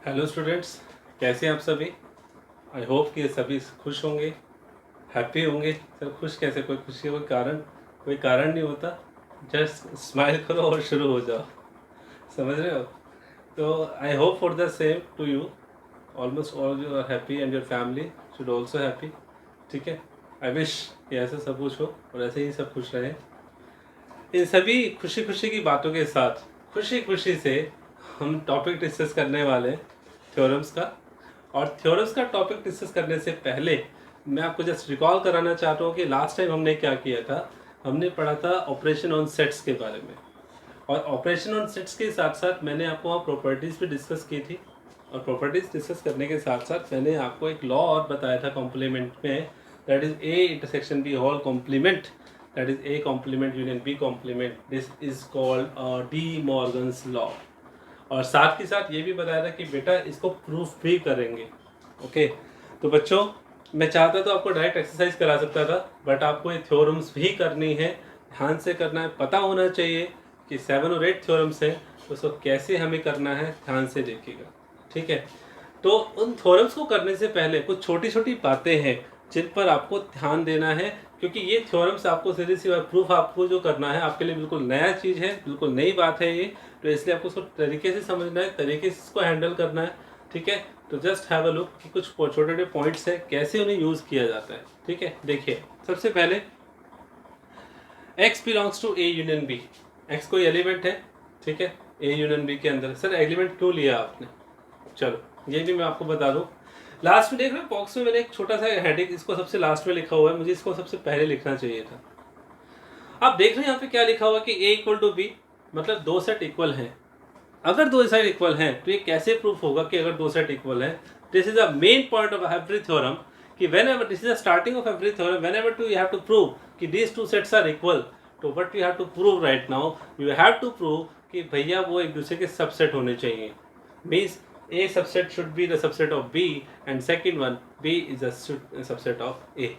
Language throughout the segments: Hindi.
हेलो स्टूडेंट्स, कैसे हैं आप सभी। आई होप कि सभी खुश होंगे, हैप्पी होंगे। सर खुश कैसे, कोई खुशी कोई कारण नहीं होता। जस्ट स्माइल करो और शुरू हो जाओ। समझ रहे हो। तो I hope for the same to you. Almost all you are happy and your family should also happy. ठीक है। आई विश कि ऐसा सब कुछ हो और ऐसे ही सब खुश रहे। इन सभी खुशी खुशी की बातों के साथ खुशी खुशी से हम टॉपिक डिस्कस करने वाले थ्योरम्स का। और थ्योरम्स का टॉपिक डिस्कस करने से पहले मैं आपको जस्ट रिकॉल कराना चाहता हूँ कि लास्ट टाइम हमने क्या किया था। हमने पढ़ा था ऑपरेशन ऑन सेट्स के बारे में, और ऑपरेशन ऑन सेट्स के साथ साथ मैंने आपको वहाँ प्रॉपर्टीज़ भी डिस्कस की थी। और प्रॉपर्टीज़ डिस्कस करने के साथ साथ मैंने आपको एक लॉ और बताया था कॉम्प्लीमेंट में, that is A intersection B whole complement, that is A complement union B complement, this is called De Morgan's law. और साथ ही साथ ये भी बताया था कि बेटा इसको प्रूफ भी करेंगे। ओके। तो बच्चों, मैं चाहता तो आपको डायरेक्ट एक्सरसाइज करा सकता था, बट आपको ये थ्योरम्स भी करनी है, ध्यान से करना है। पता होना चाहिए कि 7 और 8 थ्योरम्स हैं, तो उसको कैसे हमें करना है, ध्यान से देखिएगा। ठीक है। तो उन थ्योरम्स को करने से पहले कुछ छोटी छोटी बातें हैं जिन पर आपको ध्यान देना है, क्योंकि ये थ्योरम्स आपको सीधी सी बात, प्रूफ आपको जो करना है आपके लिए बिल्कुल नया चीज़ है, बिल्कुल नई बात है ये। तो इसलिए आपको उसको तरीके से समझना है, तरीके से इसको हैंडल करना है। ठीक है। तो जस्ट हैव अ लुक कि कुछ छोटे छोटे पॉइंट्स हैं, कैसे उन्हें यूज़ किया जाता है। ठीक है। देखिए, सबसे पहले x belongs to A union B. x कोई एलिमेंट है, ठीक है, ए यूनियन बी के अंदर। सर एलिमेंट क्यों लिया आपने, चलो ये भी मैं आपको बता दूं। लास्ट में देख रहे हो बॉक्स में मैंने एक छोटा सा हेडिंग, इसको सबसे लास्ट में लिखा हुआ है, मुझे इसको सबसे पहले लिखना चाहिए था। आप देख रहे हैं यहाँ पे क्या लिखा हुआ कि a इक्वल टू बी, मतलब दो सेट इक्वल हैं। अगर दो सेट इक्वल हैं तो ये कैसे प्रूफ होगा कि अगर दो सेट इक्वल हैं। This is a main point of every theorem, कि whenever this is the starting of every theorem, whenever to you have to prove कि these two sets are equal. तो what you have to prove right now, you have to prove कि भैया वो एक दूसरे के सबसेट होने चाहिए। Means A subset should be the subset of B and second one B is a subset of A।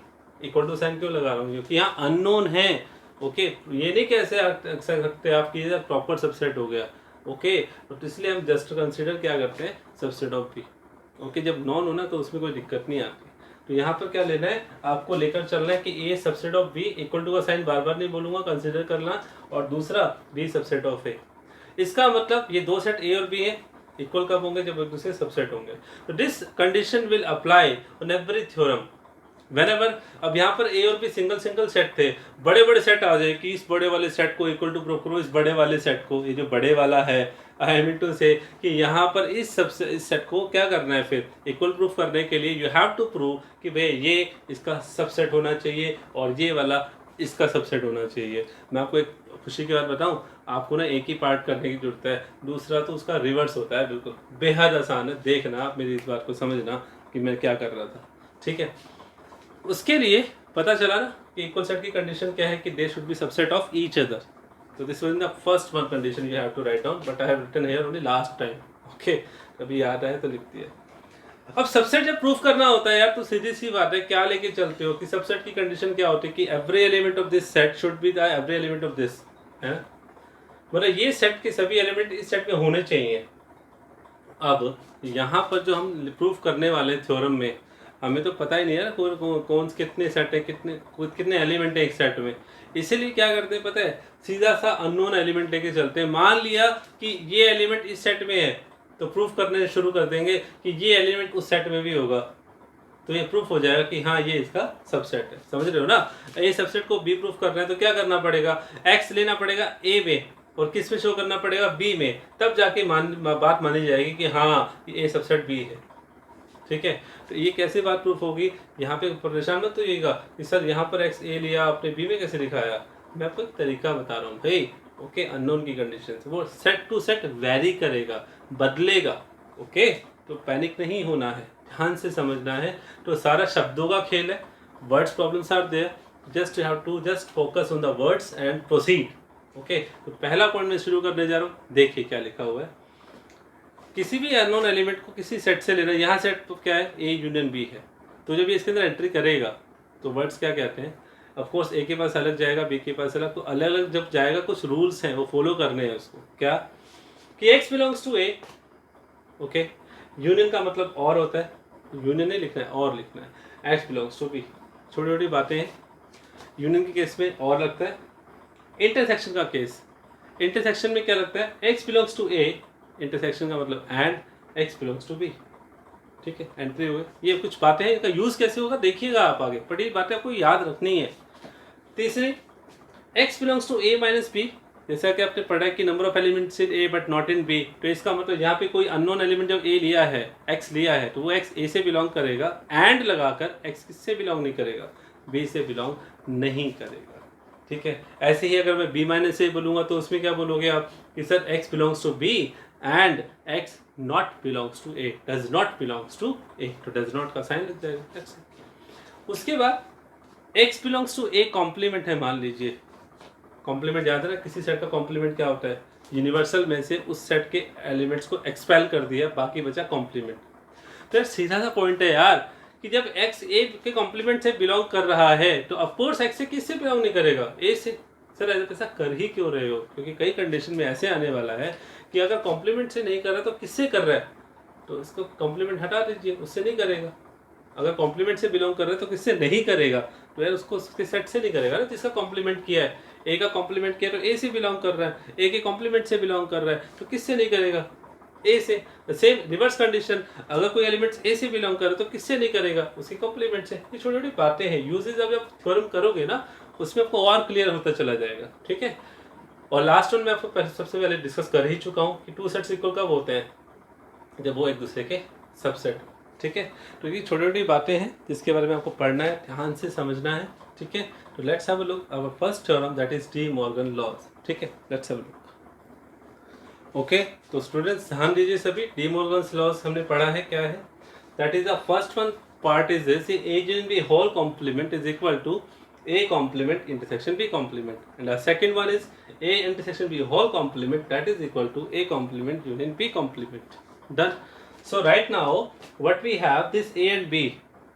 Equal to sign क्यों लगा रहा हूँ, क्योंकि यहाँ अननोन है। ओके। ये नहीं कैसे अक्सर सकते आप कि प्रॉपर सबसेट हो गया। ओके। तो इसलिए हम जस्ट कंसीडर क्या करते हैं, सबसेट ऑफ बी। ओके। जब नॉन होना तो उसमें कोई दिक्कत नहीं आती। तो यहाँ पर क्या लेना है, आपको लेकर चलना है कि A subset of B, equal to का साइन बार बार नहीं बोलूंगा, कंसीडर करना। और दूसरा बी सबसेट ऑफ ए। इसका मतलब ये दो सेट ए और बी है, इक्वल कब होंगे, जब एक दूसरे सबसेट होंगे। तो this condition will apply on every theorem whenever. अब यहाँ पर ए और बी सिंगल सिंगल सेट थे, बड़े बड़े सेट आ जाए कि इस बड़े वाले सेट को इक्वल टू प्रूव करो, इस बड़े वाले सेट को, ये जो बड़े वाला है, आई मीन टू से कि यहाँ पर इस सेट को क्या करना है, फिर इक्वल प्रूफ करने के लिए यू हैव टू प्रूव कि भाई ये इसका सबसेट होना चाहिए और ये वाला इसका सबसेट होना चाहिए। मैं आपको एक खुशी की बात बताऊं, आपको ना एक ही पार्ट करने की जरूरत है, दूसरा तो उसका रिवर्स होता है। बिल्कुल बेहद आसान है, देखना आप मेरी इस बात को, समझना कि मैं क्या कर रहा था। ठीक है। उसके लिए पता चला ना कि इक्वल सेट की कंडीशन क्या है, कि they should be subset of each other. तो this was the first one condition you have to write down, but I have written here only last time. Okay. कभी याद आए तो लिख दिया। अब सबसेट जब प्रूफ करना होता है यार, तो सीधी सी बात है, क्या लेके चलते हो कि सबसेट की कंडीशन क्या होती है कि every element of this set should be the every element of this, है ना। मतलब ये सेट के सभी एलिमेंट इस सेट में होने चाहिए। अब यहाँ पर जो हम प्रूफ करने वाले थ्योरम में, हमें तो पता ही नहीं है ना कौन कितने सेट है, कितने एलिमेंट है एक सेट में। इसीलिए क्या करते हैं पता है, सीधा सा अननोन एलिमेंट लेके चलते हैं। मान लिया कि ये एलिमेंट इस सेट में है, तो प्रूफ करने शुरू कर देंगे कि ये एलिमेंट उस सेट में भी होगा, तो ये प्रूफ हो जाएगा कि हाँ ये इसका सबसेट है। समझ रहे हो ना। ए सबसेट को बी प्रूफ करना है तो क्या करना पड़ेगा, एक्स लेना पड़ेगा ए में और किस में शो करना पड़ेगा, बी में, तब जाके बात मानी जाएगी कि हाँ ए सबसेट बी है। ठीक है। तो ये कैसे बात प्रूफ होगी, यहाँ पे परेशान मत होइएगा कि सर यहाँ पर एक्स ए लिया आपने, बी में कैसे दिखाया। मैं आपको एक तरीका बता रहा हूँ भाई। ओके। अननोन की कंडीशन से वो सेट टू सेट वेरी करेगा, बदलेगा। ओके। तो पैनिक नहीं होना है, ध्यान से समझना है। तो सारा शब्दों का खेल है, words problems are there, just you have to just focus on the words and proceed. Okay. तो पहला पॉइंट मैं शुरू करने जा रहा हूँ, देखिए क्या लिखा हुआ है। किसी भी अननोन एलिमेंट को किसी सेट से लेना, यहाँ सेट तो क्या है, ए यूनियन बी है। तो जब ये इसके अंदर एंट्री करेगा तो वर्ड्स क्या कहते हैं, ऑफकोर्स ए के पास अलग जाएगा, बी के पास अलग, तो अलग अलग जब जाएगा कुछ रूल्स हैं वो फॉलो करने हैं उसको। क्या कि x belongs to A, okay, union का मतलब और होता है, यूनियन नहीं लिखना है, और लिखना है। एक्स बिलोंग्स टू बी, छोटी छोटी बातें हैं। यूनियन के केस में और लगता है। इंटरसेक्शन का केस, इंटरसेक्शन में क्या लगता है, x belongs to A, intersection का मतलब and x belongs to B. ठीक है, एंट्री हुए। ये कुछ बातें हैं, इनका यूज कैसे होगा देखिएगा आप आगे, बट ये बातें आपको याद रखनी है। तीसरी, x belongs to a minus B, जैसा कि आपने पढ़ा है कि number of elements in a but not in b, तो इसका मतलब यहाँ पे कोई अननोन एलिमेंट जब a लिया है, x लिया है, तो वो x a से बिलोंग करेगा, एंड लगाकर x किससे बिलोंग नहीं करेगा, b से बिलोंग नहीं करेगा। ठीक है, ऐसे ही अगर मैं b माइनस ए बोलूँगा तो उसमें क्या बोलोगे आप कि sir x belongs to b and x not belongs to a, does not belongs to a, तो डज नॉट का साइन लग जाएगा। उसके बाद x belongs to a complement है, मान लीजिए कॉम्प्लीमेंट याद है ना, किसी सेट का कॉम्प्लीमेंट क्या होता है, यूनिवर्सल में से उस सेट के एलिमेंट्स को एक्सपेल कर दिया, बाकी बचा कॉम्प्लीमेंट। तो यार सीधा सा पॉइंट है यार कि जब x a के कॉम्प्लीमेंट से बिलोंग कर रहा है तो ऑफकोर्स x से किससे बिलोंग नहीं करेगा, a से। सर ऐसा कर ही क्यों रहे हो, क्योंकि कई कंडीशन में ऐसे आने वाला है कि अगर कॉम्प्लीमेंट से नहीं कर रहा तो किससे कर रहा है, तो इसको कॉम्प्लीमेंट हटा दीजिए, उससे नहीं करेगा। अगर कॉम्प्लीमेंट से बिलोंग कर रहा है तो किससे नहीं करेगा, तो यार उसको उसके सेट से नहीं करेगा ना जिसका कॉम्प्लीमेंट किया है। ए का कॉम्प्लीमेंट किया तो ए से बिलोंग कर रहा है, ए के कॉम्प्लीमेंट से बिलोंग कर रहा है, तो किससे नहीं करेगा, ए से। सेम रिवर्स कंडीशन, अगर कोई एलिमेंट्स ए से बिलोंग करे तो किससे नहीं करेगा, उसके कॉम्प्लीमेंट से। ये छोटी छोटी बातें हैं, यूजेज अगर आप थ्योरम करोगे ना उसमें आपको और क्लियर होता चला जाएगा। ठीक है, और लास्ट वन मैं आपको सबसे पहले डिस्कस कर ही चुका हूँ कि टू सेट्स इक्वल कब होते हैं, जब वो एक दूसरे के सबसेट। ठीक है, तो ये छोटी छोटी बातें हैं जिसके बारे में आपको पढ़ना है, ध्यान से समझना है। ठीक है, तो let's have a look our first theorem, that is De Morgan laws. ठीक है, let's have a look. Okay, तो स्टूडेंट्स ध्यान दीजिए सभी, डी मॉर्गन लॉज हमने पढ़ा है, क्या है, that is the first one part is this, A union B whole complement is equal to a complement intersection b complement, and the second one is a intersection b whole complement, that is equal to a complement union b complement. Done. So right now what we have, this a and b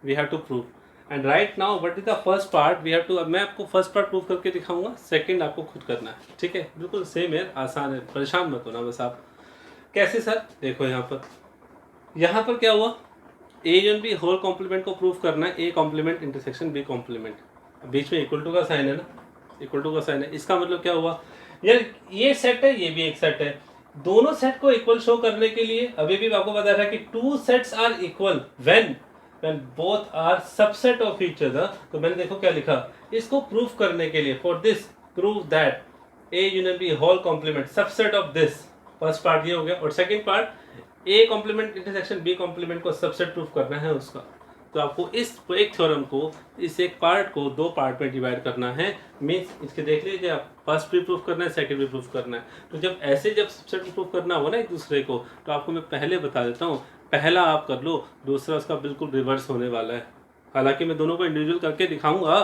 we have to prove, and right now what is the first part we have to, अब मैं आपको फर्स्ट पार्ट प्रूव करके दिखाऊंगा, सेकंड आपको खुद करना है। ठीक है, बिल्कुल सेम है, आसान है, परेशान मत होना बस आप। कैसे सर, देखो यहाँ पर क्या हुआ, a union b whole complement को प्रूव करना है, a complement intersection b complement, बीच में इक्वल टू का साइन है ना, इक्वल टू का साइन है, इसका मतलब क्या हुआ यार, ये सेट है ये भी एक सेट है, दोनों सेट को इक्वल शो करने के लिए अभी भी आपको बताया था कि two sets are equal when both are subset of each other. तो मैंने देखो क्या लिखा, इसको प्रूफ करने के लिए, for this prove that A union B whole complement subset of this, first part ये हो गया, और second part A complement intersection B complement को सबसेट प्रूफ करना है उसका। तो आपको इस एक थ्योरम को, इस एक पार्ट को दो पार्ट में डिवाइड करना है, मीन्स इसके देख लीजिए आप, फर्स्ट भी प्रूफ करना है, सेकंड भी प्रूफ करना है। तो जब ऐसे जब सबसेट प्रूफ करना हो ना एक दूसरे को, तो आपको मैं पहले बता देता हूँ, पहला आप कर लो, दूसरा उसका बिल्कुल रिवर्स होने वाला है। हालांकि मैं दोनों को इंडिविजुअल करके दिखाऊंगा,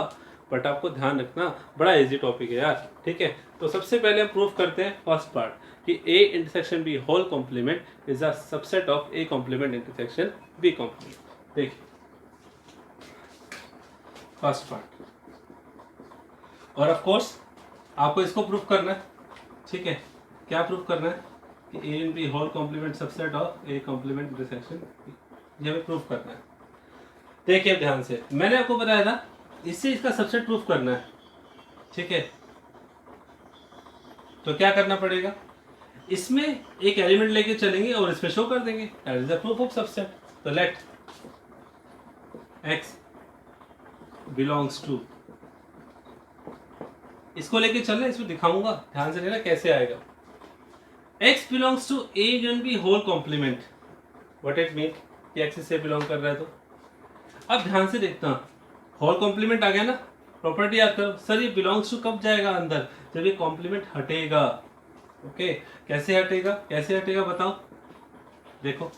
बट आपको ध्यान रखना, बड़ा इजी टॉपिक है यार। ठीक है, तो सबसे पहले हम प्रूफ करते हैं फर्स्ट पार्ट कि A intersection B whole complement is a subset of A complement intersection B complement. देखिए फर्स्ट पार्ट, और ऑफ कोर्स आपको इसको प्रूफ करना है। ठीक है, क्या प्रूफ करना है कि A and B whole complement subset of A complement intersection, ये हमें प्रूफ करना है। देखिए ध्यान से, मैंने आपको बताया था इससे इसका सबसेट प्रूफ करना है। ठीक है, तो क्या करना पड़ेगा, इसमें एक एलिमेंट लेके चलेंगे और इसमें शो कर देंगे, that is the proof of subset. तो लेट एक्स बिलोंग्स टू, इसको लेके चलना, इसको दिखाऊंगा, ध्यान से लेना कैसे आएगा। x belongs to a union b whole complement, what it mean कि x से बिलोंग कर रहा है। तो अब ध्यान से देखना, होल कॉम्प्लीमेंट आ गया ना, प्रॉपर्टी याद करो सर, ये बिलोंग्स टू कब जाएगा अंदर, जब ये कॉम्प्लीमेंट हटेगा। ओके, कैसे हटेगा, कैसे हटेगा बताओ, देखो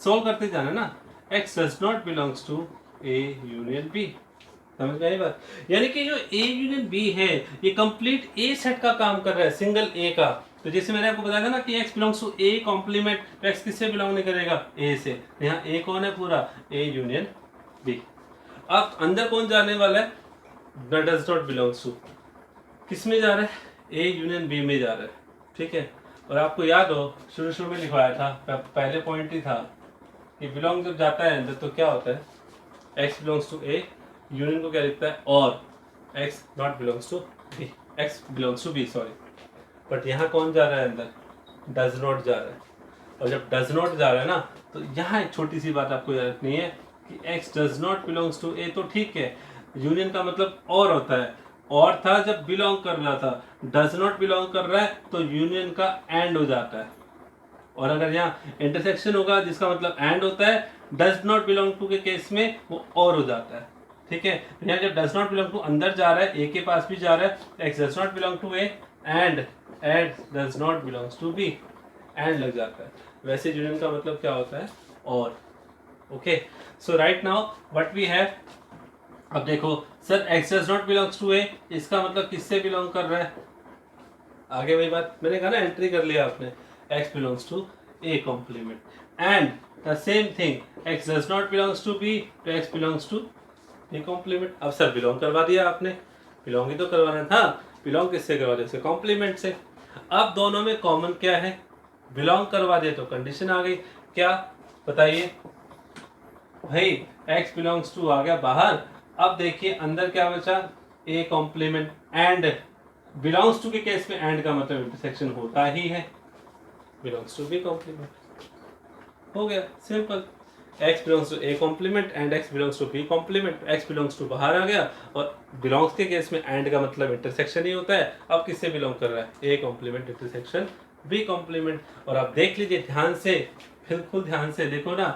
सोल्व करते जाना ना, x does not belongs to a union b, समझ में आई बात। यानी कि जो ए यूनियन बी है ये कंप्लीट ए सेट का काम कर रहा है, सिंगल ए का। तो जैसे मैंने आपको बताया था ना कि x belongs to A complement, तो एक्स किससे बिलोंग नहीं करेगा, ए से। यहाँ ए कौन है, पूरा ए यूनियन बी। अब अंदर कौन जाने वाला है, डज नॉट बिलोंग्स टू, किस में जा रहा है, ए यूनियन बी में जा रहा है। ठीक है, और आपको याद हो शुरू शुरू में लिखवाया था, पहले पॉइंट ही था कि बिलोंग जब जाता है अंदर तो क्या होता है, x belongs to A, union को क्या लिखता है, और x not belongs to B, x belongs to B sorry. But यहाँ कौन जा रहा है अंदर, डज नॉट जा रहा है। और जब डज नॉट जा रहा है ना, तो यहाँ एक छोटी सी बात आपको याद रखनी है कि x does not belongs to A, तो ठीक है, यूनियन का मतलब और होता है, और था जब बिलोंग कर रहा था, डज नॉट बिलोंग कर रहा है तो यूनियन का एंड हो जाता है। और अगर यहाँ इंटरसेक्शन होगा जिसका मतलब एंड होता है, डज नॉट बिलोंग टू के केस में वो और हो जाता है। ठीक है, यहाँ जब डज नॉट बिलोंग टू अंदर जा रहा है, ए के पास भी जा रहा है, x does not belong to A and x does not belongs to B, and लग जाता है। वैसे यूनियन का मतलब क्या होता है, और। Okay, so right now what we have, अब देखो sir X does not belongs to A, इसका मतलब किससे बिलोंग कर रहा है, आगे वही बात मैंने कहा ना, एंट्री कर लिया आपने, x belongs to a complement, and the same thing x does not belongs to b, तो x belongs to a complement. अब सर बिलोंग करवा दिया आपने, बिलोंग ही तो करवाना था, बिलोंग किससे करवा दिया, इससे कॉम्प्लीमेंट से। अब दोनों में कॉमन क्या है, बिलोंग करवा दिया तो कंडीशन आ गई, क्या बताइए भाई, x बिलोंग्स टू आ गया बाहर। अब देखिए अंदर क्या बचा, a complement, and belongs to के केस में एंड का मतलब इंटरसेक्शन होता ही है, बिलोंग्स टू बी कॉम्प्लीमेंट, हो गया simple. x belongs to a complement and x belongs to b complement, x belongs to बाहर आ गया, और बिलोंग्स के केस में एंड का मतलब इंटरसेक्शन ही होता है। अब किससे बिलोंग कर रहा है, a complement intersection b complement. और आप देख लीजिए ध्यान से, बिल्कुल ध्यान से देखो ना,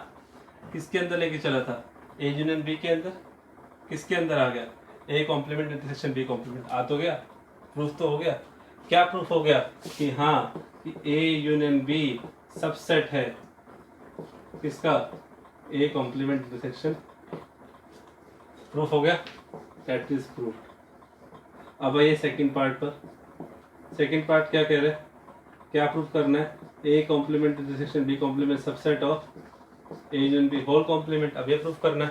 किसके अंदर लेके चला था, a यूनियन b के अंदर, किसके अंदर आ गया, a complement intersection b complement, आ तो गया, प्रूफ तो हो गया। क्या प्रूफ हो गया कि हाँ कि A यूनियन B सबसेट है किसका, A कॉम्प्लीमेंट इंटरसेक्शन, प्रूफ हो गया, दैट इज प्रूफ। अब आइए सेकंड पार्ट पर, सेकंड पार्ट क्या कह रहे हैं, क्या प्रूफ करना है, A complement intersection B complement subset of A union B whole complement. अब ये प्रूफ करना है,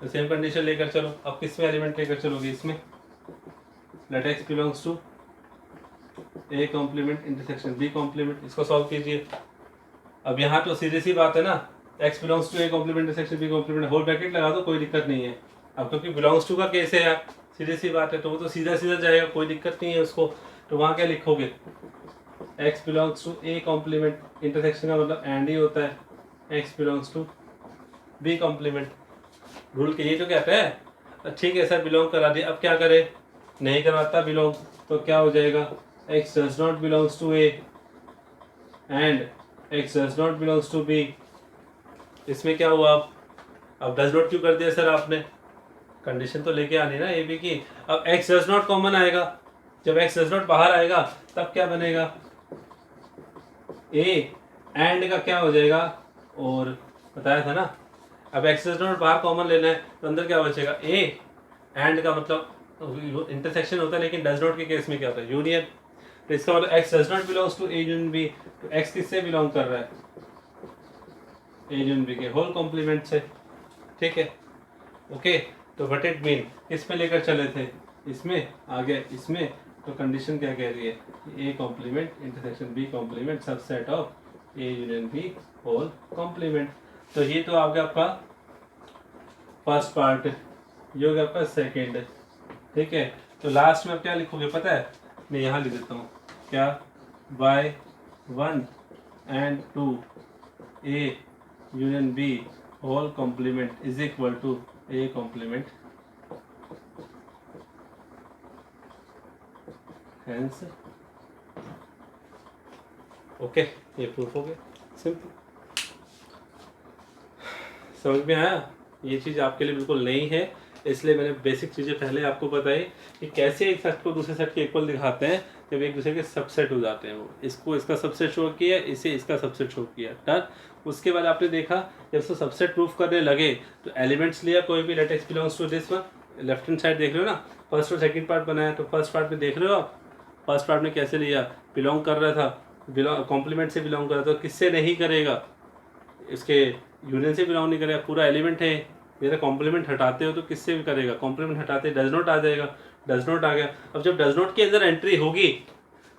तो सेम कंडीशन लेकर चलो। अब किस में एलिमेंट लेकर चलोगे, इसमें let x belongs to a complement intersection b complement, इसको सॉल्व कीजिए। अब यहाँ तो सीधी सी बात है ना, x belongs to a complement intersection b complement, whole bracket लगा दो, कोई दिक्कत नहीं है। अब क्योंकि बिलोंग्स टू का केस है यार, सीधी सी बात है, तो वो तो सीधा सीधा जाएगा, कोई दिक्कत नहीं है उसको। तो वहाँ क्या लिखोगे, x belongs to a complement intersection का मतलब एंड ही होता है, x belongs to b complement, rule के ये तो कहता है। ठीक है सर बिलोंग करा दिया, अब क्या करे, नहीं करवाता बिलोंग, तो क्या हो जाएगा, x does not belongs to A and x does not belongs to B। इसमें क्या हुआ, अब does not क्यों कर दिया सर आपने, कंडीशन तो लेके आनी ना A B की। अब x does not कॉमन आएगा, जब x does not बाहर आएगा तब क्या बनेगा, A and का क्या हो जाएगा, और बताया था ना, अब x does not बाहर कॉमन लेना है तो अंदर क्या बचेगा, A and का मतलब इंटरसेक्शन होता है, लेकिन डज नॉट के केस में क्या होता है, यूनियन। तो इसका मतलब x does not belongs to a union b, तो x किससे बिलोंग कर रहा है, a यूनियन b के होल कॉम्प्लीमेंट से। ठीक है, ओके, तो व्हाट इट मीन, किस में लेकर चले थे, इसमें आ गया, इसमें तो कंडीशन क्या कह रही है, a complement intersection b complement subset of a union b whole complement. तो ये तो आ गया आपका फर्स्ट पार्ट, ये हो गया आपका सेकेंड। ठीक है, तो लास्ट में आप क्या लिखोगे पता है, मैं यहाँ लिख देता हूँ, क्या, y1 and 2 a union b whole complement is equal to a complement, hence okay, ये प्रूफ हो गया, सिंपल। समझ में आया, ये चीज़ आपके लिए बिल्कुल नई है, इसलिए मैंने बेसिक चीज़ें पहले आपको बताई कि कैसे एक सेट को दूसरे सेट के इक्वल दिखाते हैं, जब एक दूसरे के सबसेट हो जाते हैं। वो इसको इसका सबसेट शो किया, इसे इसका सबसेट शो किया, डन। उसके बाद आपने देखा जब उसको सबसेट प्रूफ करने लगे तो एलिमेंट्स लिया कोई भी, let x belongs to this one, left hand side देख रहे हो ना, फर्स्ट और सेकंड पार्ट बनाया, तो फर्स्ट पार्ट में देख रहे हो आप, फर्स्ट पार्ट में कैसे लिया, बिलोंग कर रहा था, बिलोंग कॉम्प्लीमेंट से बिलोंग कर रहा था, तो किससे नहीं करेगा, इसके यूनियन से बिलोंग नहीं करेगा, पूरा एलिमेंट है मेरा, कॉम्प्लीमेंट हटाते हो तो किससे भी करेगा, कॉम्प्लीमेंट हटाते डज नॉट आ जाएगा, डज नॉट आ गया। अब जब डज नॉट के अंदर एंट्री होगी,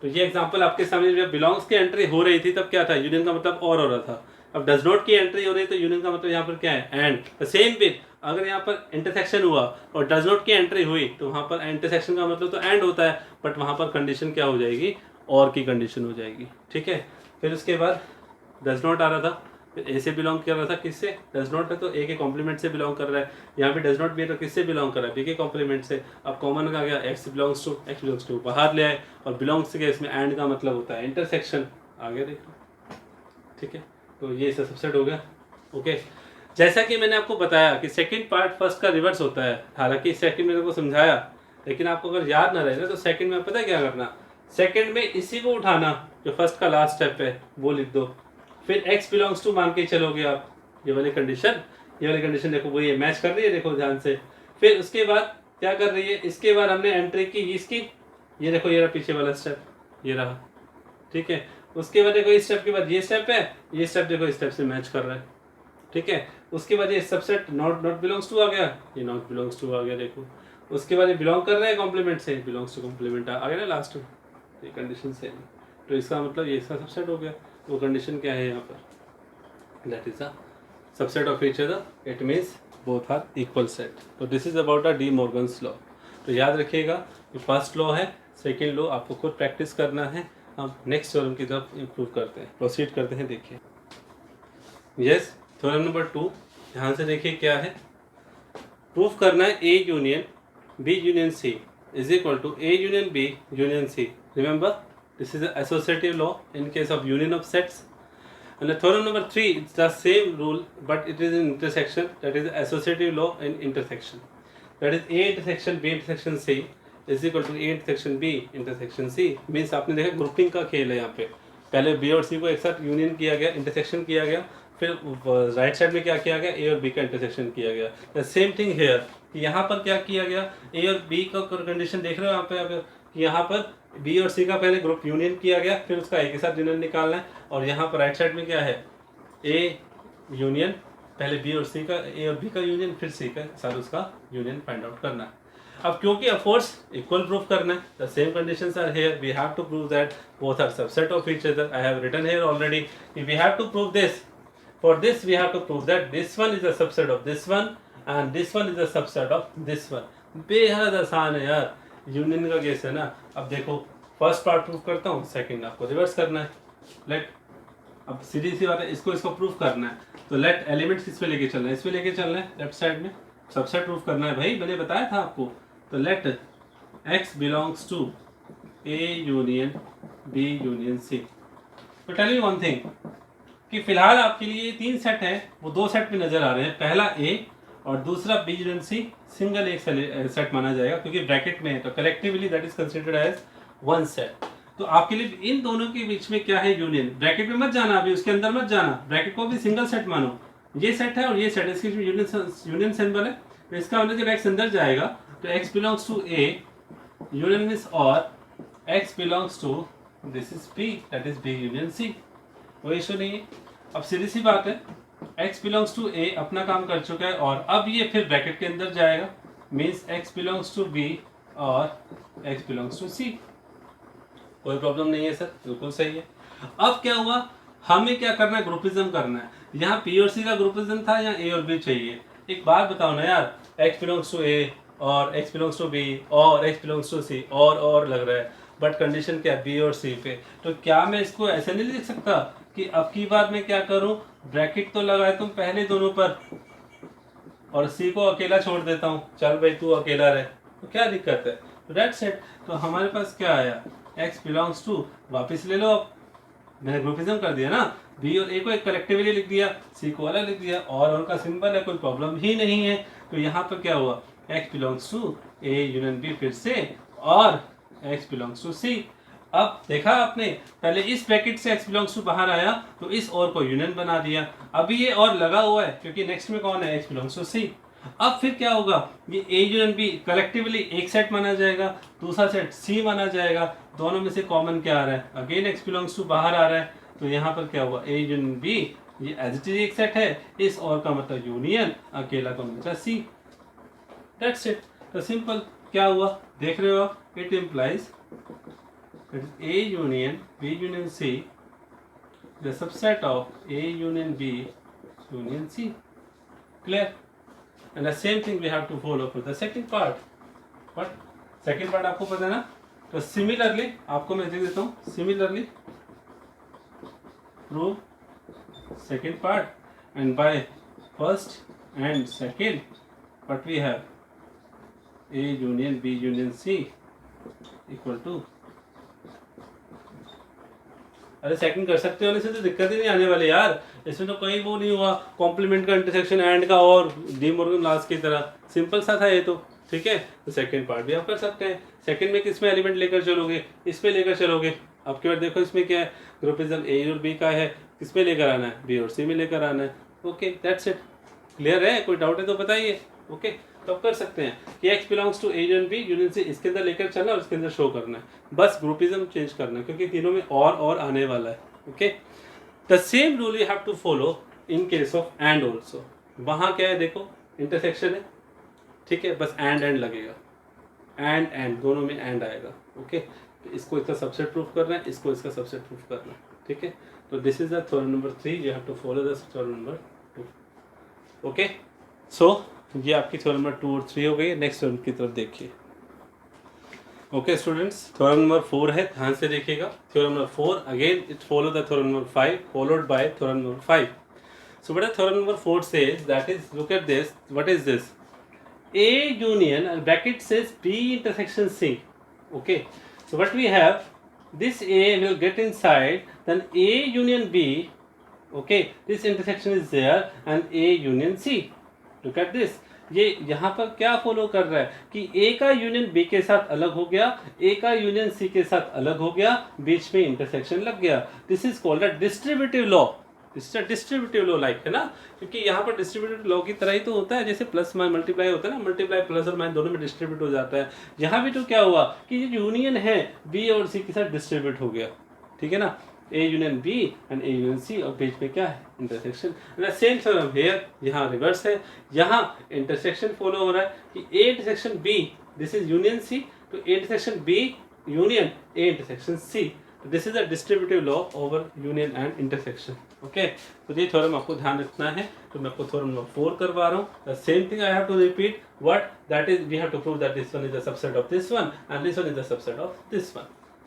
तो ये एग्जांपल आपके सामने जब बिलोंग्स की एंट्री हो रही थी तब क्या था, यूनियन का मतलब और हो रहा था, अब डज नॉट की एंट्री हो रही है तो यूनियन का मतलब यहाँ पर क्या है, एंड। सेम विथ अगर यहाँ पर इंटरसेक्शन हुआ और डज नॉट की एंट्री हुई तो वहाँ पर इंटरसेक्शन का मतलब तो एंड होता है, बट वहाँ पर कंडीशन क्या हो जाएगी, और की कंडीशन हो जाएगी, ठीक है। फिर उसके बाद डज नॉट आ रहा था, फिर ए से बिलोंग कर रहा था, किससे, डज नॉट है तो ए के कॉम्प्लीमेंट से बिलोंग कर रहा है। यहाँ पे डज नॉट भी है तो किससे बिलोंग कर रहा है, बी के कॉम्प्लीमेंट से। अब कॉमन का गया एक्स बिलोंग्स टू बाहर ले आए, और बिलोंग्स के इसमें एंड का मतलब होता है इंटरसेक्शन, आगे देखो, ठीक है। तो ये सबसेट हो गया, ओके। जैसा कि मैंने आपको बताया कि सेकंड पार्ट फर्स्ट का रिवर्स होता है, हालांकि सेकंड मैंने को समझाया, लेकिन आपको अगर याद ना रहे ना तो सेकंड में पता है क्या करना, सेकंड में इसी को उठाना जो फर्स्ट का लास्ट स्टेप है वो लिख दो, फिर x बिलोंग्स टू मान के चलोगे आप, ये वाली कंडीशन देखो वो ये मैच कर रही है, देखो ध्यान से। फिर उसके बाद क्या कर रही है, इसके बाद हमने एंट्री की इसकी, ये देखो ये रहा पीछे वाला स्टेप, ये रहा, ठीक है। उसके बाद देखो इस स्टेप के बाद ये स्टेप है, ये स्टेप देखो इस स्टेप से मैच कर रहा है, ठीक है। उसके बाद ये सबसेट नॉट बिलोंग्स टू आ गया, ये नॉट बिलोंग्स टू आ गया, देखो। उसके बाद ये बिलोंग कर रहा है कॉम्प्लीमेंट से, बिलोंग्स टू कॉम्प्लीमेंट आ गया ना लास्ट में, ये कंडीशन सेम, तो इसका मतलब ये इसका सबसेट हो गया। वो कंडीशन क्या है यहाँ पर, that is a subset of each other, it means both are equal set. तो this is about a De Morgan's law. तो याद रखिएगा ये फर्स्ट लॉ है, सेकेंड लॉ आपको खुद प्रैक्टिस करना है। हम नेक्स्ट थ्योरम की तरफ इम्प्रूव करते हैं, प्रोसीड करते हैं। देखिए यस, थ्योरम नंबर 2, ध्यान से देखिए क्या है। प्रूफ करना है A union B union C is equal to A union B union C. Remember this is an associative law in case of union of sets. And the theorem number 3, it's the same rule but it is in intersection, that is associative law in intersection, that is A intersection B intersection C is equal to A intersection B intersection C। Means आपने देखा ग्रुपिंग का खेल है यहाँ पे, पहले B और C को एक साथ यूनियन किया गया, इंटरसेक्शन किया गया, फिर राइट साइड में क्या किया गया, A और B का इंटरसेक्शन किया गया। द सेम थिंग हेयर, यहाँ पर क्या किया गया, A और B का कंडीशन देख रहे हो यहाँ पे, यहाँ पर बी और सी का पहले ग्रुप यूनियन किया गया, फिर उसका एक ही साथ यूनियन निकालना है। और यहाँ पर राइट साइड में क्या है, ए यूनियन, पहले बी और सी का, ए और बी का यूनियन, फिर सी का साथ उसका यूनियन फाइंड आउट करना है। अब क्योंकि ऑफ कोर्स इक्वल प्रूफ करना है, the same conditions are here, we have to prove that both are subset of each other. I have written here already, we have to prove this, for this we have to prove that this one is a subset of this one and this one is a subset of this one. बेहद आसान है यार, यूनियन का केस है ना। अब देखो फर्स्ट पार्ट प्रूफ करता हूँ, सेकंड आपको रिवर्स करना है। लेट, अब सीधी सी बात है, इसको प्रूफ करना है, तो लेट एलिमेंट्स किस पे लेके चलना है, इस पे लेके चलना है, लेफ्ट साइड में सबसेट प्रूफ करना है भाई, मैंने बताया था आपको। तो let x belongs to A union B union C। तो टेल यू वन थिंग कि फिलहाल आपके लिए 3 सेट हैं, वो 2 सेट पे नजर आ रहे हैं, पहला A और दूसरा B यूनियन C सिंगल एक सेट माना जाएगा क्योंकि ब्रैकेट में है, तो collectively that is considered as one set. तो आपके लिए इन दोनों के बीच में क्या है, यूनियन। ब्रैकेट में मत जाना, अभी उसके अंदर मत जाना, ब्रैकेट को भी सिंगल सेट मानो। ये सेट है और ये सेट, इसके यूनियन सिंबल है, तो इसका मतलब जब x अंदर जाएगा तो x belongs to A union means, और x belongs to this is B, that is B union C। कोई इशू नहीं है। अब सीधी सी बात है, x बिलोंग्स टू A अपना काम कर चुका है, और अब ये फिर ब्रैकेट के अंदर जाएगा, means x belongs to B और x बिलोंग्स टू C। कोई प्रॉब्लम नहीं है सर, बिल्कुल सही है। अब क्या हुआ, हमें क्या करना है, ग्रुपिज्म करना है। यहाँ P और C का ग्रुपिज्म था, यहाँ A और B चाहिए। एक बात बताओ ना यार, x बिलोंग्स टू A और x बिलोंग्स टू B और x बिलोंग्स टू C और लग रहा है, बट कंडीशन क्या है, B और C पे। तो क्या मैं इसको ऐसे नहीं लिख सकता कि अब की बार मैं क्या करूं, ब्रैकेट तो लगाए तुम पहले दोनों पर और C को अकेला छोड़ देता हूं, चल भाई तू अकेला रहे, तो क्या दिक्कत है। तो दैट्स इट। तो हमारे पास क्या आया, x बिलोंग्स टू, वापस ले लो, अब मैंने ग्रुपिज्म कर दिया ना, B और A को एक कलेक्टिवली लिख दिया, C को अलग लिख दिया, और उनका सिंबल है, कोई प्रॉब्लम ही नहीं है। तो यहाँ पर क्या हुआ, x belongs to A union B फिर से, और x बिलोंग्स टू C। अब देखा आपने, पहले इस ब्रैकेट से x बिलोंग्स टू बाहर आया तो इस और को यूनियन बना दिया, अभी ये और लगा हुआ है क्योंकि नेक्स्ट में कौन है, x बिलोंग्स टू C। अब फिर क्या होगा, ये A यूनियन B कलेक्टिवली एक सेट माना जाएगा, दूसरा सेट C माना जाएगा, दोनों में से कॉमन क्या आ रहा है, अगेन x बिलोंग्स टू बाहर आ रहा है, तो यहाँ पर क्या हुआ, A यूनियन B ये एज इट इज एक सेट है, इस और का मतलब यूनियन, अकेला का मतलब C। That's it. तो सिंपल क्या हुआ, देख रहे हो आप, it implies A union B union C the subset of A union B union C. Clear? And the same thing we have to follow for the second part. But second part आपको पता है ना? तो similarly आपको मैं दे देता हूँ. Similarly prove second part, and by first and second what we have A union B union C equal to. अरे सेकंड कर सकते होने से तो दिक्कत ही नहीं आने वाली यार. इसमें तो कोई वो नहीं हुआ कॉम्प्लीमेंट का इंटरसेक्शन एंड का और डी मॉर्गन लॉस की तरह. सिंपल सा था ये तो. ठीक है, तो सेकंड पार्ट भी आप कर सकते हैं. सेकंड में किस में एलिमेंट लेकर चलोगे? इस पे लेकर चलोगे. आपके बाद देखो इसमें क्या है, ग्रुपिज्म ए और बी का है, किस पे लेकर आना है? बी और सी में लेकर आना है. Okay, that's it. क्लियर है? कोई डाउट है तो बताइए. ओके, तो आप कर सकते हैं कि x belongs to A union B union C इसके अंदर लेकर चलना और इसके अंदर शो करना है. बस ग्रुपिज्म चेंज करना है क्योंकि तीनों में और आने वाला है. Okay, the same rule you have to follow in case of and also. वहाँ क्या है देखो, इंटरसेक्शन है. ठीक है, बस एंड लगेगा. एंड दोनों में एंड आएगा. ओके, तो इसको इसका सबसेट प्रूफ करना है, इसको इसका सबसेट प्रूफ करना है. ठीक है, तो this is the theorem number 3. You have to follow the theorem number 2. Okay, so ये आपकी थ्योरम नंबर 2 और 3 हो गई. नेक्स्ट थ्योरम की तरफ देखिए. ओके स्टूडेंट्स, थ्योरम नंबर 4 है, ध्यान से देखिएगा. Theorem number 4 again it follow the theorem number 5 followed by theorem number 5. So what theorem number 4 says, that is, look at this. What is this? A union and bracket says B intersection C. Okay, so what we have, this A will get inside, then A union B. Okay, this intersection is there and A union C. Look at this. ये यहाँ पर क्या फॉलो कर रहा है कि A का यूनियन B के साथ अलग हो गया, A का यूनियन C के साथ अलग हो गया, बीच में इंटरसेक्शन लग गया. This is called a distributive law. Distributive law like है ना, क्योंकि यहाँ पर डिस्ट्रीब्यूटिव लॉ की तरह ही तो होता है. जैसे प्लस माइनस मल्टीप्लाई होता है ना, मल्टीप्लाई प्लस और माइनस दोनों में डिस्ट्रीब्यूट हो जाता है. यहाँ भी तो क्या हुआ कि ये यूनियन है बी और सी के साथ डिस्ट्रीब्यूट हो गया. ठीक है ना, A union B and A union C, और बीच में क्या है? इंटरसेक्शन. सेम थ्योरम हियर, यहाँ रिवर्स है. यहाँ इंटरसेक्शन फॉलो हो रहा है कि A intersection B, this is union C, तो A intersection B union A intersection C. This is a distributive law over union and intersection. Okay, तो ये थ्योरम आपको ध्यान रखना है. तो मैं आपको थ्योरम नंबर 4 करवा रहा हूँ. The same thing I have to repeat. What? That is we have to prove that this one is the subset of this one and this one is the subset of this one.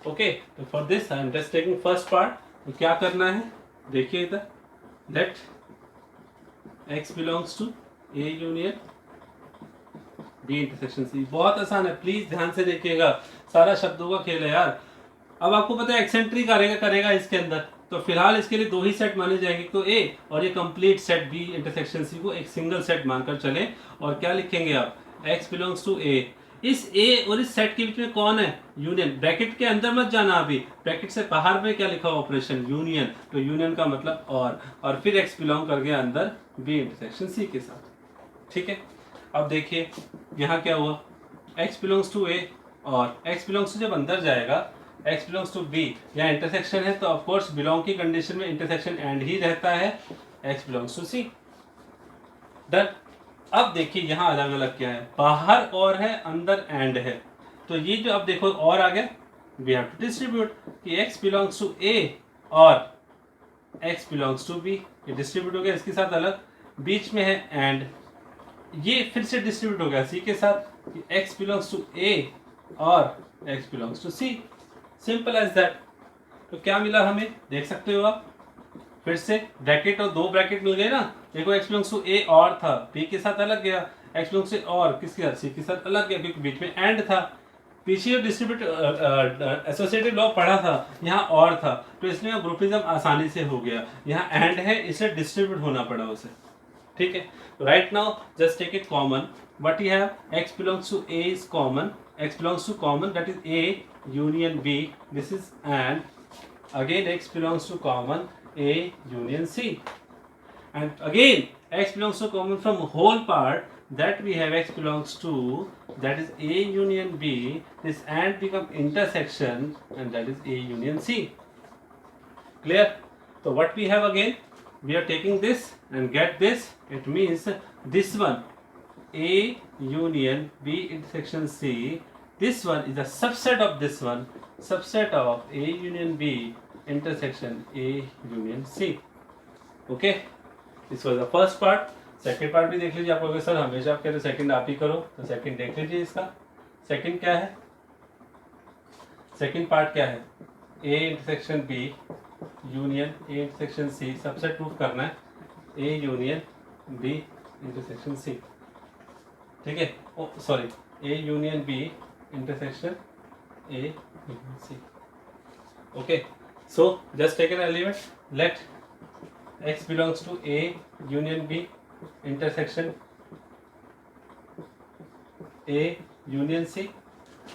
Okay, तो for this I am just taking first part. तो क्या करना है देखिए इधर. Let x belongs to A union B intersection C. बहुत आसान है, प्लीज ध्यान से देखिएगा. सारा शब्दों का खेल है यार. अब आपको पता है एक्सेंट्री करेगा इसके अंदर, तो फिलहाल इसके लिए 2 ही सेट माने जाएंगे. तो ए और ये complete set B intersection C को एक सिंगल सेट मानकर चले. और क्या लिखेंगे आप? x बिलोंग्स टू ए. इस ए और इस सेट के बीच में कौन है? यूनियन. ब्रैकेट के अंदर मत जाना अभी, ब्रैकेट से बाहर में क्या लिखा हुआ? Operation union. तो यूनियन का मतलब और फिर x बिलोंग कर गया अंदर बी इंटरसेक्शन सी के साथ. ठीक है, अब देखिए यहाँ क्या हुआ. x बिलोंग्स टू ए और x बिलोंग्स टू जब अंदर जाएगा, x बिलोंग्स टू b, यहाँ इंटरसेक्शन है तो ऑफ कोर्स बिलोंग की कंडीशन में इंटरसेक्शन एंड ही रहता है. x belongs to c. Done. अब देखिए यहाँ अलग अलग क्या है, बाहर और है, अंदर एंड है. तो ये जो अब देखो और आ गया, वी हैव टू डिस्ट्रीब्यूट कि x बिलोंग्स टू a और x बिलोंग्स टू b. ये डिस्ट्रीब्यूट हो गया इसके साथ अलग, बीच में है एंड. ये फिर से डिस्ट्रीब्यूट हो गया c के साथ कि x बिलोंग्स टू a और x belongs to c. Simple as that. तो क्या मिला हमें देख सकते हो आप. फिर से ब्रैकेट और 2 ब्रैकेट मिल गए ना. देखो x बिलोंग्स टू ए और था, b के साथ अलग गया. x बिलोंग्स टू और किसके साथ? c के साथ अलग गया क्योंकि बीच में एंड था. पीछे डिस्ट्रीब्यूट एसोसिएटिव लॉ पढ़ा था, यहाँ और था, तो इसलिए ग्रुपिज्म आसानी से हो गया. यहाँ एंड है इसलिए डिस्ट्रीब्यूट होना पड़ा उसे. ठीक है, right now just take it common. What you have? x belongs to a is common. x belongs to common, that is a union b. This is and again x belongs to common a union c, and again x belongs to common from whole part, that we have x belongs to, that is a union b. This and become intersection and that is a union c. Clear? So what we have again, we are taking this and get this. It means this one a union b intersection c. This one is a subset of this one, subset of a union b intersection A union C. Okay, this was the first part. Second part भी देख लीजिए। आप कहोगे सर हमेशा आप कह रहे सेकंड आप ही करो, तो सेकंड देख लीजिए। इसका सेकंड क्या है, सेकंड पार्ट क्या है, A intersection B union A intersection C subset proof करना है, A union B intersection C. ठीक है, oh sorry, A union B intersection A union C. Okay, so just take an element, let x belongs to A union B intersection A union C.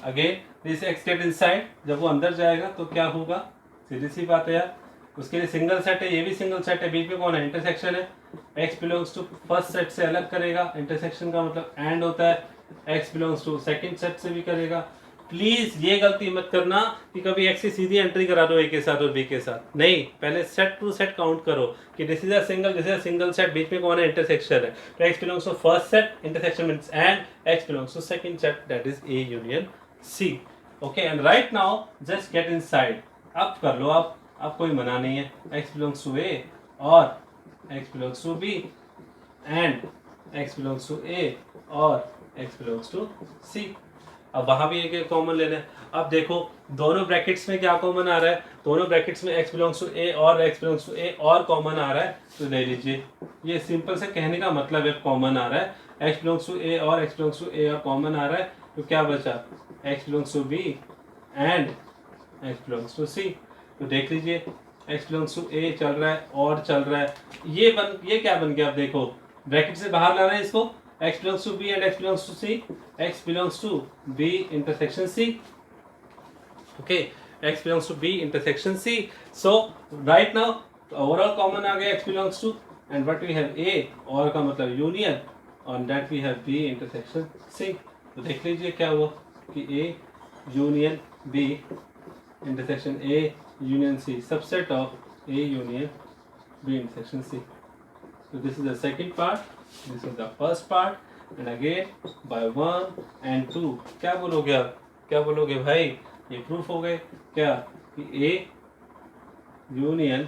Again this x get inside, जब वो अंदर जाएगा तो क्या होगा, सीधी सी बात है यार। उसके लिए सिंगल सेट है, ये भी सिंगल सेट है, बीच में कौन है, इंटरसेक्शन है। x belongs to first set से अलग करेगा, इंटरसेक्शन का मतलब एंड होता है। x belongs to second set से भी करेगा। प्लीज ये गलती मत करना कि कभी x की सीधी एंट्री करा दो a के साथ और b के साथ, नहीं, पहले सेट टू सेट काउंट करो कि this is a single set, बीच में कौन है, इंटरसेक्शन है। तो x belongs to first set, intersection means and, x belongs to second set, that is a union c। Okay, and right now just get inside, अब कर लो आप, अब कोई मना नहीं है। x बिलोंग्स टू a और x belongs to b and x belongs to a और x बिलोंग्स टू c। अब वहां भी एक कॉमन लेना है। अब देखो दोनों ब्रैकेट्स में क्या कॉमन आ रहा है, दोनों ब्रैकेट्स में x बिलोंग्स टू a और x बिलोंग्स टू a और कॉमन आ रहा है, तो ले लीजिए। ये सिंपल से कहने का मतलब है कॉमन आ रहा है, x बिलोंग्स टू a और x बिलोंग्स टू a और कॉमन आ रहा है, तो क्या बचा, x belongs to b and x belongs to c। तो देख लीजिए x बिलोंग्स टू a चल रहा है और चल रहा है, ये क्या बन गया, अब देखो ब्रैकेट से बाहर लाना है इसको, x belongs to B and x belongs to C, x belongs to B intersection C. Okay, x belongs to B intersection C. So right now overall common आ गया x belongs to, and what we have A और का मतलब union, on that we have B intersection C. तो देख लीजिए क्या हुआ कि A union B intersection A union C, subset of A union B intersection C. So this is the second part, this is the first part, and again by 1 and 2 क्या बोलोगे आप, क्या बोलोगे भाई, ये प्रूफ हो गए क्या कि A union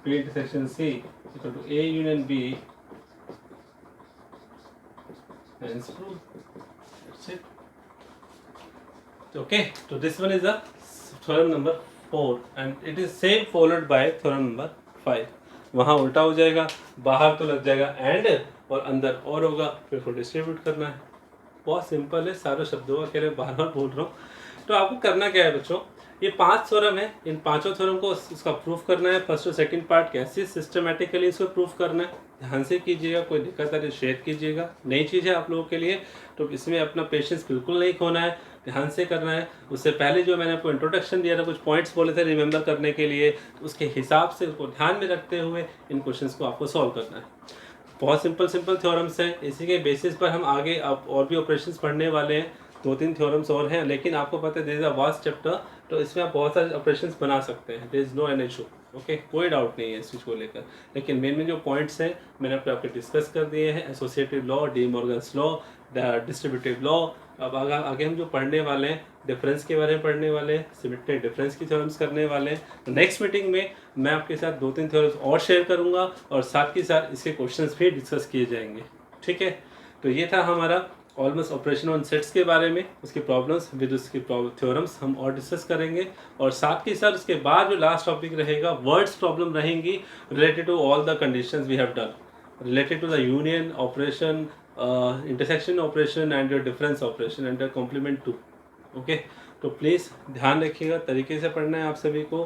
B intersection C equal to A union B, hence proof. That's it. Okay, so this one is the theorem number 4 and it is same followed by theorem number 5. वहाँ उल्टा हो जाएगा, बाहर तो लग जाएगा एंड और अंदर और होगा, फिर उसको डिस्ट्रीब्यूट करना है। बहुत सिंपल है, सारे शब्दों का कह रहे बार बार बोल रहा हूँ। तो आपको करना क्या है बच्चों, ये 5 थ्योरम है, इन पांचों थ्योरम को इसका प्रूफ करना है। फर्स्ट और सेकंड पार्ट कैसे सिस्टमेटिकली इसको प्रूफ करना है, ध्यान से कीजिएगा, कोई दिक्कत है तो शेयर कीजिएगा। नई चीज़ है आप लोगों के लिए, तो इसमें अपना पेशेंस बिल्कुल नहीं खोना है, ध्यान से करना है। उससे पहले जो मैंने आपको इंट्रोडक्शन दिया था, कुछ पॉइंट्स बोले थे रिमेंबर करने के लिए, तो उसके हिसाब से उसको ध्यान में रखते हुए इन क्वेश्चंस को आपको सॉल्व करना है। बहुत सिंपल थ्योरम्स हैं, इसी के बेसिस पर हम आगे अब और भी ऑपरेशंस पढ़ने वाले हैं। 2-3 थ्योरम्स और हैं, लेकिन आपको पता है this is a vast chapter, तो इसमें आप बहुत सारे ऑपरेशंस बना सकते हैं, there is no any issue. Okay, कोई डाउट नहीं है इस चीज़ को लेकर। लेकिन मेन जो पॉइंट्स हैं मैंने आपके डिस्कस कर दिए हैं, associative law, D Morgan's law, distributive law. अब आगे हम जो पढ़ने वाले हैं, डिफरेंस के बारे में पढ़ने वाले हैं, सिमेट्रिक डिफरेंस की थ्योरम्स करने वाले हैं। तो नेक्स्ट मीटिंग में मैं आपके साथ 2-3 थ्योरम्स और शेयर करूंगा और साथ ही साथ इसके क्वेश्चंस भी डिस्कस किए जाएंगे। ठीक है, तो ये था हमारा ऑलमोस्ट ऑपरेशन ऑन सेट्स के बारे में, उसकी प्रॉब्लम्स विद उसकी थ्योरम्स हम और डिस्कस करेंगे। और साथ ही साथ उसके बाद जो लास्ट टॉपिक रहेगा, वर्ड्स प्रॉब्लम रहेंगी related to all the conditions we have done, related to the union operation, intersection operation and your difference operation and your complement too. Okay, तो प्लीज़ ध्यान रखिएगा, तरीके से पढ़ना है आप सभी को,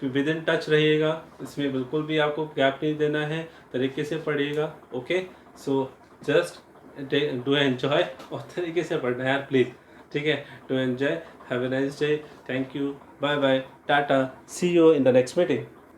विद इन टच रहिएगा, इसमें बिल्कुल भी आपको गैप नहीं देना है, तरीके से पढ़िएगा। Okay, so just do enjoy और तरीके से पढ़ना है यार प्लीज़। ठीक है, do enjoy, have a nice day, thank you, bye bye, tata, see you in the next meeting.